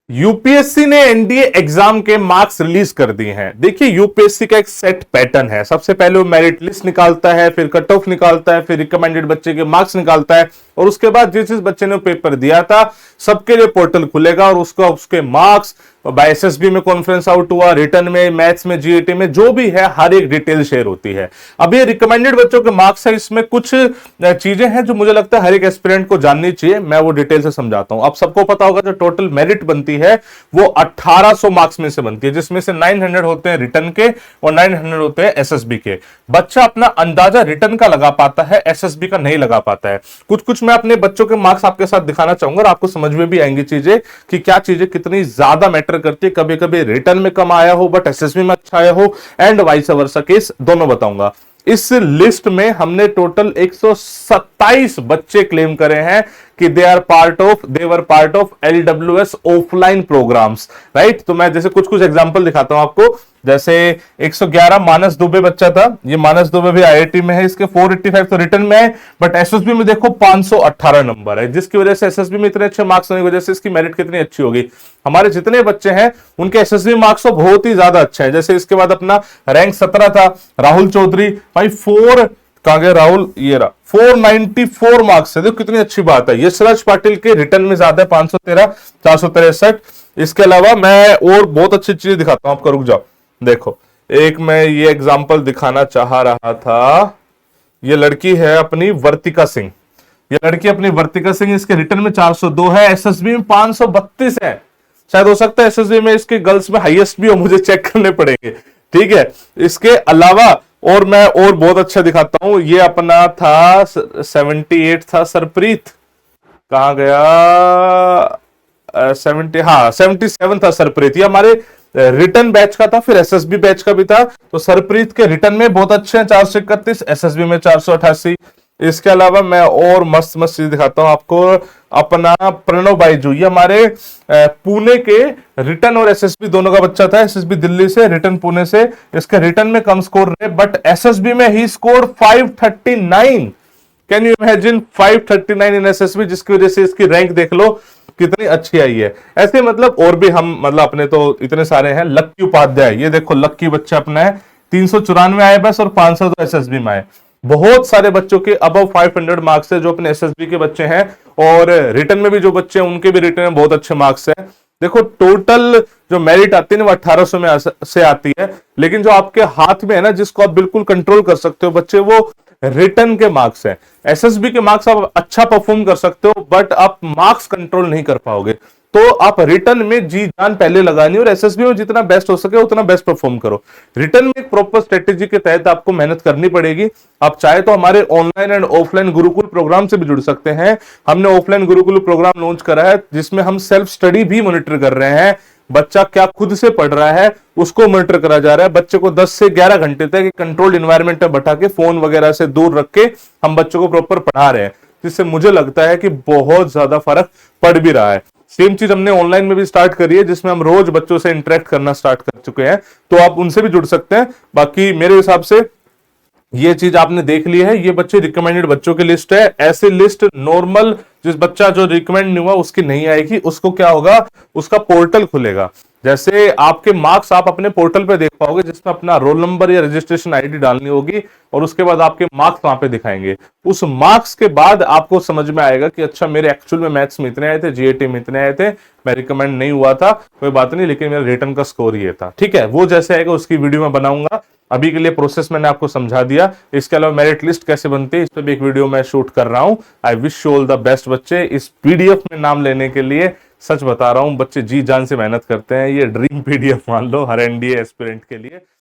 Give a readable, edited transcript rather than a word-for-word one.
UPSC ने NDA exam के marks release कर दिए हैं। देखिए, यूपीएससी का एक सेट पैटर्न है। सबसे पहले वो मेरिट लिस्ट निकालता है, फिर कट ऑफ निकालता है, फिर रिकमेंडेड बच्चे के मार्क्स निकालता है, और उसके बाद जिस जिस बच्चे ने पेपर दिया था सबके लिए पोर्टल खुलेगा और उसका उसके मार्क्स बाय एसएसबी में कॉन्फ्रेंस आउट हुआ, रिटर्न में, मैथ्स में, जीएटी में, जो भी है हर एक डिटेल शेयर होती है। अब ये रिकमेंडेड बच्चों के मार्क्स है, इसमें कुछ चीजें हैं जो मुझे लगता है हर एक एस्पिरेंट को जाननी चाहिए। मैं वो डिटेल से समझाता हूं। अब सबको पता होगा जो टोटल मेरिट बनती है वो 1800 मार्क्स में से बनती है, जिसमें से 900 होते हैं रिटर्न के और 900 होते हैं एसएसबी के। बच्चा अपना अंदाजा रिटर्न का लगा पाता है, एसएसबी का नहीं लगा पाता है। कुछ कुछ मैं अपने बच्चों के मार्क्स आपके साथ दिखाना चाहूंगा और आपको समझ में भी आएंगी चीजें कि क्या चीजें कितनी ज्यादा मैटर करती है। कभी कभी रिटर्न में कम आया हो बट एसएसबी में अच्छा आया हो, एंड वाइस वर्सा केस, दोनों बताऊंगा। इस लिस्ट में हमने टोटल 127 बच्चे क्लेम करे हैं कि they are part of LWS offline programs, right. तो मैं जैसे कुछ कुछ एग्जांपल दिखाता हूं आपको। जैसे 111 मानस दुबे बच्चा था, ये मानस दुबे भी आईआईटी में है, इसके 485 तो रिटर्न में है, बट एसएसबी में देखो 518 नंबर है, जिसकी वजह से एसएसबी में इतने अच्छे मार्क्स होने की वजह से इसकी मेरिट कितनी अच्छी होगी। हमारे जितने बच्चे हैं उनके एसएसबी मार्क्स तो बहुत ही ज्यादा अच्छे हैं। जैसे इसके बाद अपना रैंक 17 था राहुल चौधरी, भाई 4 कहां गया राहुल, ये रहा, 494 मार्क्स है। देखो कितनी अच्छी बात है। यशराज पाटिल के रिटर्न में ज्यादा है, 513, 463। इसके अलावा मैं और बहुत अच्छी चीज दिखाता हूं आपको, रुक जाओ। देखो, एक मैं ये एग्जांपल दिखाना चाह रहा था। ये लड़की है अपनी वर्तिका सिंह, ये लड़की अपनी वर्तिका सिंह, इसके रिटर्न में 402 है, एसएसबी में 532 है। शायद हो सकता है एसएसबी में इसके गर्ल्स में हाईएस्ट भी हो, मुझे चेक करने पड़ेंगे, ठीक है। इसके अलावा और मैं और बहुत अच्छा दिखाता हूं। ये अपना था 78 था सरप्रीत, कहां गया, 77 था सरप्रीत। ये हमारे रिटर्न बैच का था, फिर एसएसबी बैच का भी था। तो सरप्रीत के रिटर्न में बहुत अच्छे हैं, 431, एसएसबी में 488। इसके अलावा मैं और मस्त मस्त चीज दिखाता हूं आपको। अपना प्रणव बाईजू, ये हमारे पुणे के रिटर्न और एसएसबी दोनों का बच्चा था। एसएसबी दिल्ली से, रिटर्न पुणे से। इसके रिटर्न में कम स्कोर रहे, बट एसएसबी में ही score 539। Can you imagine, 539 in SSB, जिसकी वजह से इसकी रैंक देख लो कितनी अच्छी आई है। ऐसे मतलब और भी हम मतलब अपने तो इतने सारे हैं। लक्की उपाध्याय, ये देखो लक्की बच्चा अपना है, 394 आए बस, और 500 तो एसएसबी में आए। बहुत सारे बच्चों के अबव 500 मार्क्स है जो अपने एसएसबी के बच्चे हैं, और रिटर्न में भी जो बच्चे हैं उनके भी रिटर्न में बहुत अच्छे मार्क्स है। देखो टोटल जो मेरिट आती है ना वो 1800 में से आती है, लेकिन जो आपके हाथ में है ना, जिसको आप बिल्कुल कंट्रोल कर सकते हो बच्चे, वो रिटर्न के मार्क्स है। एसएसबी के मार्क्स आप अच्छा परफॉर्म कर सकते हो, बट आप मार्क्स कंट्रोल नहीं कर पाओगे। तो आप रिटर्न में जी जान पहले लगानी, और एसएसबी में जितना बेस्ट हो सके उतना बेस्ट परफॉर्म करो। रिटर्न में एक प्रॉपर स्ट्रेटेजी के तहत आपको मेहनत करनी पड़ेगी। आप चाहे तो हमारे online and offline Gurukul program से भी जुड़ सकते हैं। हमने ऑफलाइन गुरुकुल प्रोग्राम लॉन्च करा है, जिसमें हम सेल्फ स्टडी भी मॉनिटर कर रहे हैं। बच्चा क्या खुद से पढ़ रहा है उसको मॉनिटर करा जा रहा है। बच्चे को 10 से 11 घंटे तक कंट्रोल्ड इन्वायरमेंट में बैठा के, फोन वगैरह से दूर रख के हम बच्चों को प्रॉपर पढ़ा रहे हैं, जिससे मुझे लगता है कि बहुत ज्यादा फर्क पड़ भी रहा है। सेम चीज हमने ऑनलाइन में भी स्टार्ट करी है, जिसमें हम रोज बच्चों से इंटरेक्ट करना स्टार्ट कर चुके हैं, तो आप उनसे भी जुड़ सकते हैं। बाकी मेरे हिसाब से ये चीज आपने देख ली है। ये बच्चे रिकमेंडेड बच्चों की लिस्ट है। ऐसी लिस्ट नॉर्मल जिस बच्चा जो रिकमेंड नहीं हुआ उसकी नहीं आएगी। उसको क्या होगा, उसका पोर्टल खुलेगा। जैसे आपके मार्क्स आप अपने पोर्टल पे देख पाओगे, जिसमें अपना रोल नंबर या रजिस्ट्रेशन आईडी डालनी होगी, और उसके बाद आपके मार्क्स वहां पे दिखाएंगे। उस मार्क्स के बाद आपको समझ में आएगा कि अच्छा मेरे एक्चुअल में मैथ्स में इतने आए थे, जीएटी में इतने आए थे, मैं रिकमेंड नहीं हुआ था, कोई बात नहीं, लेकिन मेरा रिटर्न का स्कोर ये था, ठीक है। वो जैसे आएगा उसकी वीडियो में बनाऊंगा। अभी के लिए प्रोसेस मैंने आपको समझा दिया। इसके अलावा मेरिट लिस्ट कैसे बनती है इस पर भी एक वीडियो मैं शूट कर रहा हूं। I wish you all the best बच्चे। इस पीडीएफ में नाम लेने के लिए सच बता रहा हूं, बच्चे जी जान से मेहनत करते हैं। ये ड्रीम पीडीएफ मान लो हर एनडीए एस्पिरेंट के लिए।